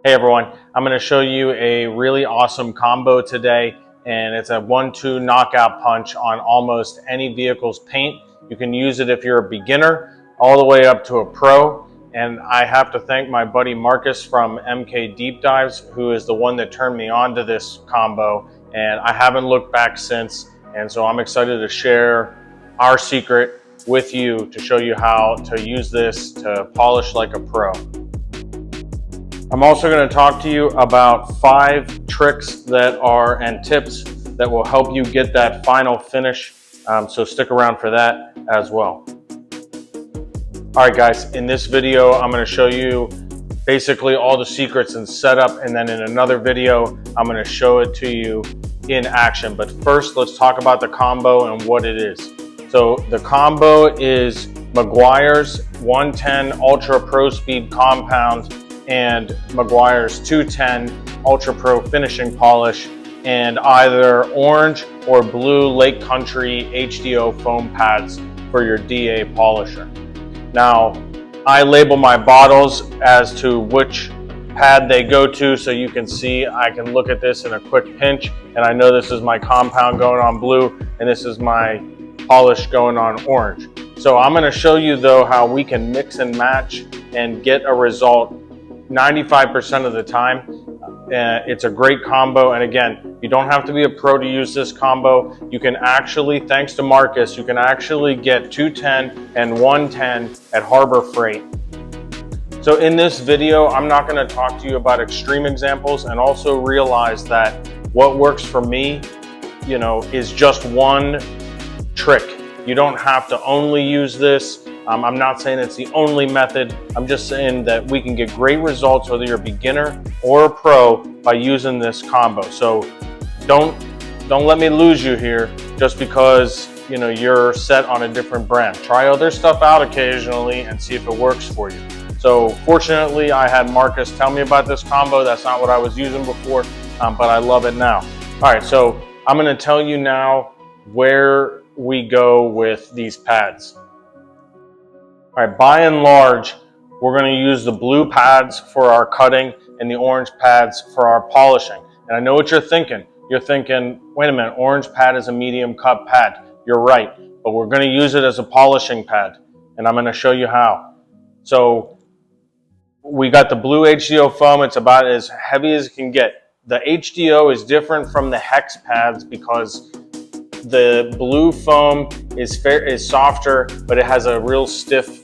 Hey everyone, I'm going to show you a really awesome combo today, and it's a 1-2 knockout punch on almost any vehicle's paint. You can use it if you're a beginner all the way up to a pro, and I have to thank my buddy Marcus from MK Deep Dives, who is the one that turned me on to this combo, and I haven't looked back since, and so I'm excited to share our secret with you to show you how to use this to polish like a pro. I'm also going to talk to you about 5 tricks and tips that will help you get that final finish, so stick around for that as well. Alright guys, in this video I'm going to show you basically all the secrets and setup, and then in another video I'm going to show it to you in action. But first let's talk about the combo and what it is. So the combo is Meguiar's 110 Ultra Pro Speed Compound and Meguiar's 210 Ultra Pro Finishing Polish, and either orange or blue Lake Country HDO foam pads for your DA polisher. Now, I label my bottles as to which pad they go to, so you can see. I can look at this in a quick pinch, and I know this is my compound going on blue, and this is my polish going on orange. So I'm going to show you though how we can mix and match and get a result 95% of the time. It's a great combo, and again, you don't have to be a pro to use this combo. You can actually, thanks to Marcus, you can actually get 210 and 110 at Harbor Freight. So in this video, I'm not going to talk to you about extreme examples, and also realize that what works for me, is just one trick. You don't have to only use this. I'm not saying it's the only method. I'm just saying that we can get great results whether you're a beginner or a pro by using this combo. So don't let me lose you here just because you're set on a different brand. Try other stuff out occasionally and see if it works for you. So fortunately, I had Marcus tell me about this combo. That's not what I was using before, but I love it now. All right, so I'm going to tell you now where we go with these pads. All right, by and large, we're going to use the blue pads for our cutting and the orange pads for our polishing. And I know what you're thinking. You're thinking, wait a minute, orange pad is a medium cut pad. You're right, but we're going to use it as a polishing pad, and I'm going to show you how. So we got the blue HDO foam. It's about as heavy as it can get. The HDO is different from the hex pads because the blue foam is softer, but it has a real stiff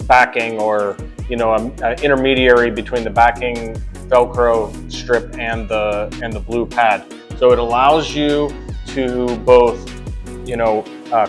backing, or an intermediary between the backing Velcro strip and the blue pad. So it allows you to both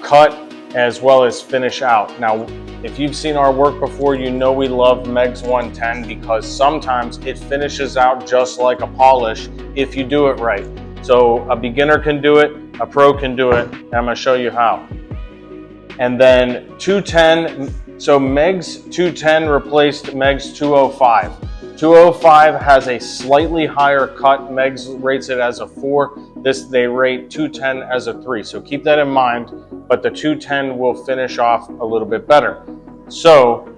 cut as well as finish out. Now, if you've seen our work before, we love Meg's 110 because sometimes it finishes out just like a polish if you do it right. So a beginner can do it, a pro can do it, and I'm going to show you how. And then 210, so Meg's 210 replaced Meg's 205. 205 has a slightly higher cut. Meg's rates it as a 4. They rate 210 as a 3. So keep that in mind, but the 210 will finish off a little bit better. So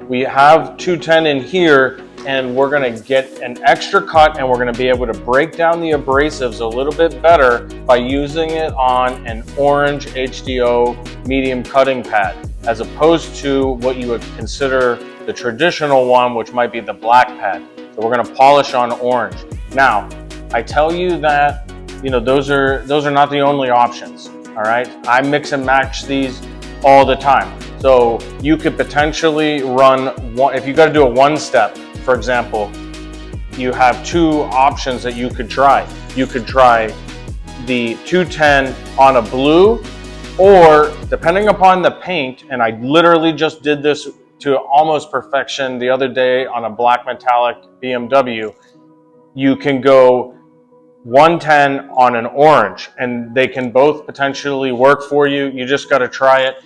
we have 210 in here, and we're going to get an extra cut, and we're going to be able to break down the abrasives a little bit better by using it on an orange HDO medium cutting pad, as opposed to what you would consider the traditional one, which might be the black pad. So we're going to polish on orange. Now, I tell you that those are not the only options. All right, I mix and match these all the time. So you could potentially run one. If you got to do a one-step, for example, you have 2 options that you could try. You could try the 210 on a blue, or depending upon the paint, and I literally just did this to almost perfection the other day on a black metallic BMW, you can go 110 on an orange, and they can both potentially work for you. You just got to try it.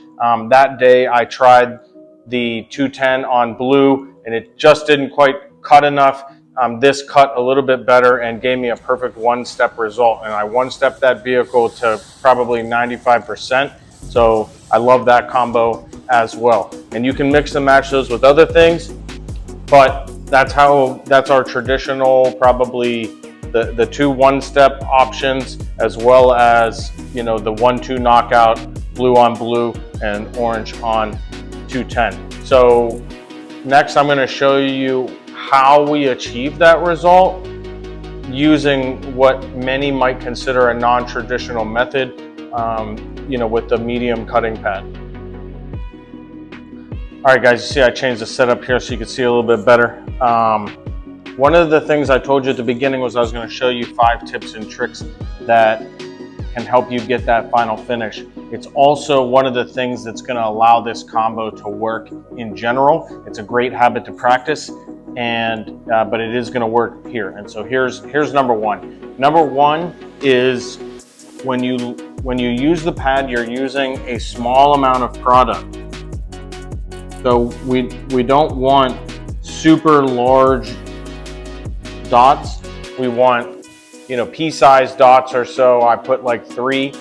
That day I tried the 210 on blue, and it just didn't quite cut enough. This cut a little bit better and gave me a perfect one-step result, and I one-stepped that vehicle to probably 95%. So I love that combo as well. And you can mix and match those with other things, but that's our traditional, probably the two one-step options, as well as, you know, the 1-2 knockout, blue on blue and orange on 210. So next I'm going to show you how we achieve that result using what many might consider a non-traditional method, you know, with the medium cutting pad. All right, guys, you see I changed the setup here so you can see a little bit better. One of the things I told you at the beginning was I was going to show you 5 tips and tricks that can help you get that final finish. It's also one of the things that's going to allow this combo to work in general. It's a great habit to practice, and but it is going to work here. And so here's number one. Number one is when you use the pad, you're using a small amount of product. So we don't want super large dots. We want, you know, pea-sized dots or so. I put like 3,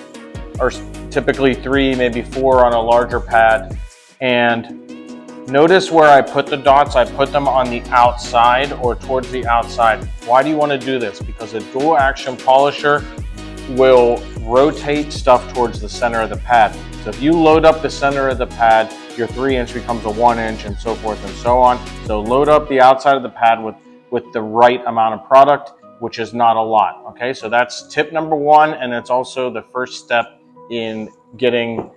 or typically 3, maybe 4 on a larger pad. And notice where I put the dots. I put them on the outside or towards the outside. Why do you want to do this? Because a dual action polisher will rotate stuff towards the center of the pad. So if you load up the center of the pad, your 3-inch becomes a 1-inch, and so forth and so on. So load up the outside of the pad with the right amount of product, which is not a lot. Okay, so that's tip number 1, and it's also the first step in getting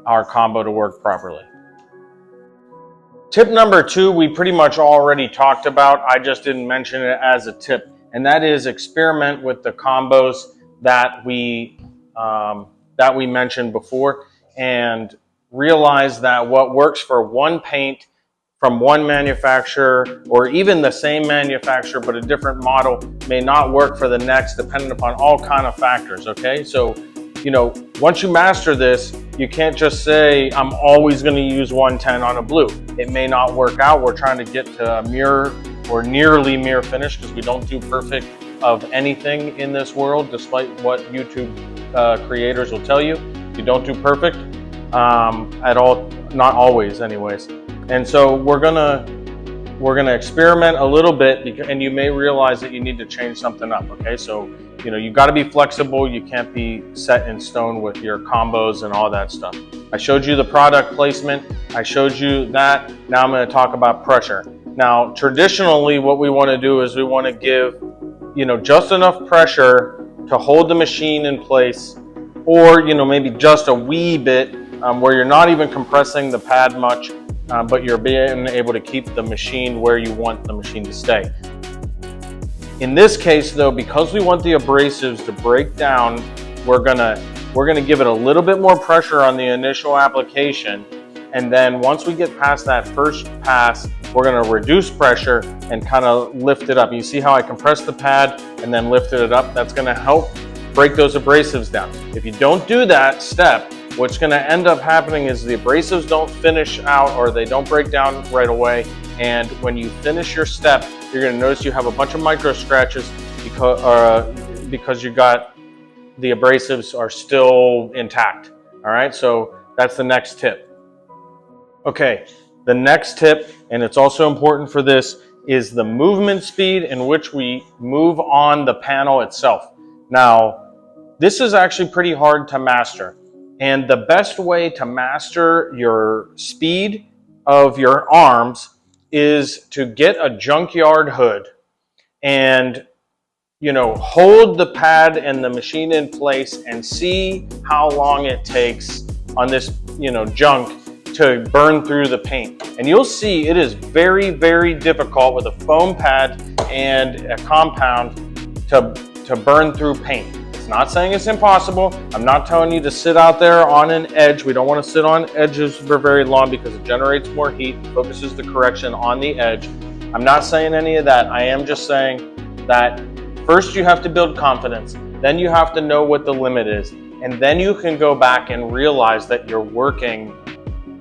our combo to work properly. Tip number 2, we pretty much already talked about. I just didn't mention it as a tip, and that is experiment with the combos that we mentioned before, and realize that what works for one paint from one manufacturer, or even the same manufacturer but a different model, may not work for the next, depending upon all kind of factors. Okay, so you know, once you master this, you can't just say I'm always going to use 110 on a blue. It may not work out. We're trying to get to a mirror or nearly mirror finish, because we don't do perfect of anything in this world, despite what YouTube creators will tell you. You don't do perfect at all, not always anyways. And so we're gonna experiment a little bit, and you may realize that you need to change something up. Okay, so you know, you got to be flexible. You can't be set in stone with your combos and all that stuff. I showed you the product placement. I showed you that. Now I'm going to talk about pressure. Now, traditionally, what we want to do is we want to give, you know, just enough pressure to hold the machine in place, or, you know, maybe just a wee bit where you're not even compressing the pad much, but you're being able to keep the machine where you want the machine to stay. In this case, though, because we want the abrasives to break down, we're gonna give it a little bit more pressure on the initial application, and then once we get past that first pass, we're gonna reduce pressure and kind of lift it up. You see how I compressed the pad and then lifted it up? That's gonna help break those abrasives down. If you don't do that step, what's gonna end up happening is the abrasives don't finish out, or they don't break down right away. And when you finish your step, you're going to notice you have a bunch of micro scratches because you got the abrasives are still intact. All right, so that's the next tip. Okay, the next tip, and it's also important for this, is the movement speed in which we move on the panel itself. Now, this is actually pretty hard to master. And the best way to master your speed of your arms is to get a junkyard hood and, you know, hold the pad and the machine in place and see how long it takes on this, you know, junk to burn through the paint. And you'll see it is very, very difficult with a foam pad and a compound to burn through paint. It's not saying it's impossible. I'm not telling you to sit out there on an edge. We don't want to sit on edges for very long because it generates more heat, focuses the correction on the edge. I'm not saying any of that. I am just saying that first you have to build confidence. Then you have to know what the limit is. And then you can go back and realize that you're working,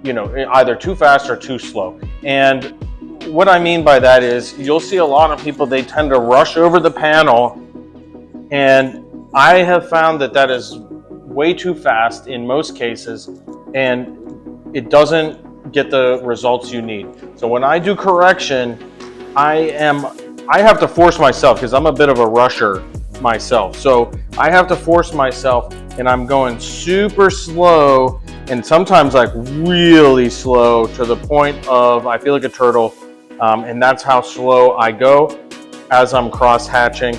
you know, either too fast or too slow. And what I mean by that is you'll see a lot of people, they tend to rush over the panel, and I have found that that is way too fast in most cases, and it doesn't get the results you need. So when I do correction, I have to force myself because I'm a bit of a rusher myself. So I have to force myself, and I'm going super slow and sometimes like really slow to the point of I feel like a turtle. And that's how slow I go as I'm cross hatching.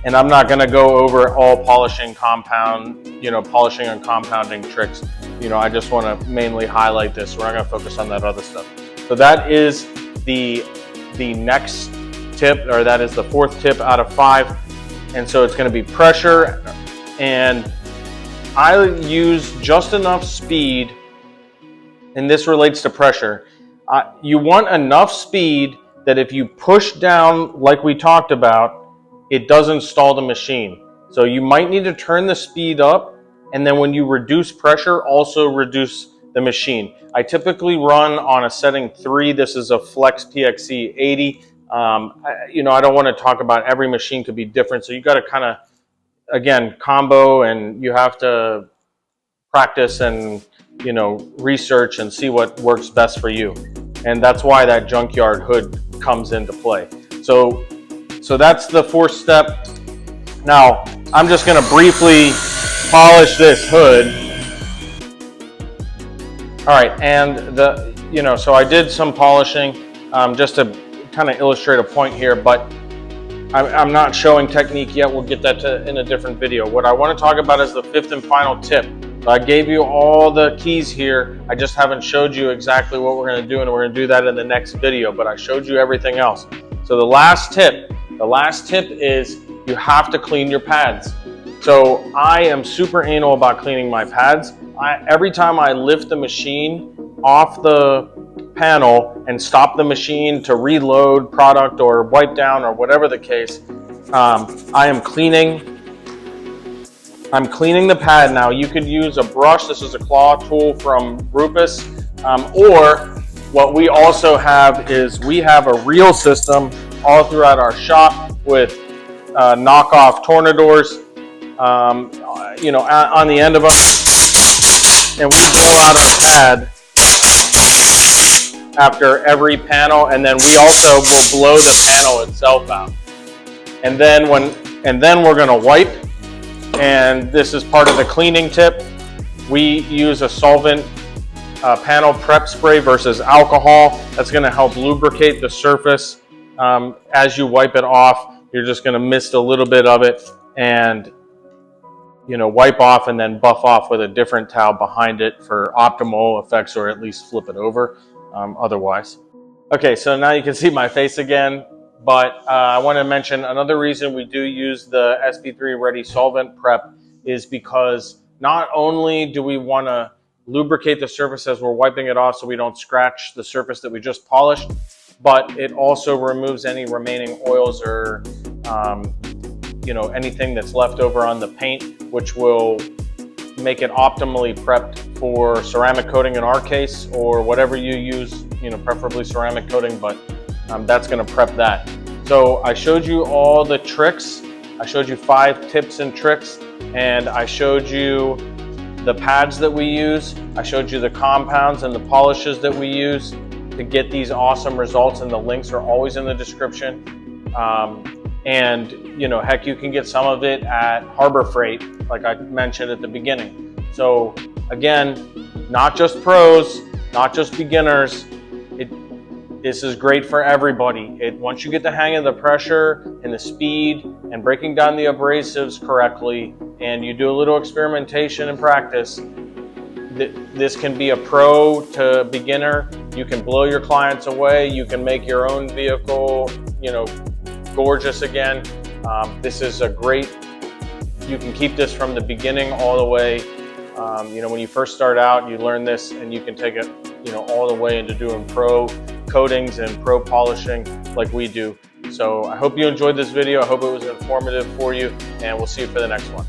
And I'm not gonna go over all polishing and compounding tricks. I just wanna mainly highlight this. We're not gonna focus on that other stuff. So that is the next tip, or that is the fourth tip out of 5. And so it's gonna be pressure, and I use just enough speed, and this relates to pressure. You want enough speed that if you push down, like we talked about, it doesn't stall the machine. So you might need to turn the speed up, and then when you reduce pressure, also reduce the machine. I typically run on a setting 3. This is a Flex PXE 80. I don't want to talk about every machine could be different. So you got to kind of, again, combo, and you have to practice and, research and see what works best for you. And that's why that junkyard hood comes into play. So that's the 4th step. Now, I'm just going to briefly polish this hood. All right, and so I did some polishing just to kind of illustrate a point here, but I'm not showing technique yet. We'll get that in a different video. What I want to talk about is the 5th and final tip. I gave you all the keys here. I just haven't showed you exactly what we're going to do, and we're going to do that in the next video, but I showed you everything else. So the last tip is you have to clean your pads. So I am super anal about cleaning my pads. Every time I lift the machine off the panel and stop the machine to reload product or wipe down or whatever the case, I'm cleaning the pad. Now you could use a brush. This is a claw tool from Rupus, or what we also have is we have a reel system all throughout our shop with knockoff tornadors, on the end of them, and we pull out our pad after every panel, and then we also will blow the panel itself out. And then we're going to wipe, and this is part of the cleaning tip. We use a solvent panel prep spray versus alcohol. That's going to help lubricate the surface. As you wipe it off, you're just going to mist a little bit of it and wipe off and then buff off with a different towel behind it for optimal effects, or at least flip it over otherwise. Okay, so now you can see my face again, but I want to mention another reason we do use the SP3 Ready Solvent Prep is because not only do we want to lubricate the surface as we're wiping it off so we don't scratch the surface that we just polished, but it also removes any remaining oils or anything that's left over on the paint, which will make it optimally prepped for ceramic coating in our case, or whatever you use, preferably ceramic coating, but that's going to prep that. So I showed you all the tricks. I showed you 5 tips and tricks, and I showed you the pads that we use. I showed you the compounds and the polishes that we use to get these awesome results, and the links are always in the description. And heck, you can get some of it at Harbor Freight, like I mentioned at the beginning. So again, not just pros, not just beginners. This is great for everybody. Once you get the hang of the pressure and the speed and breaking down the abrasives correctly, and you do a little experimentation and practice, this can be a pro to beginner. You can blow your clients away. You can make your own vehicle, gorgeous again. This is a great, you can keep this from the beginning all the way. When you first start out, you learn this, and you can take it, all the way into doing pro coatings and pro polishing like we do. So I hope you enjoyed this video. I hope it was informative for you, and we'll see you for the next one.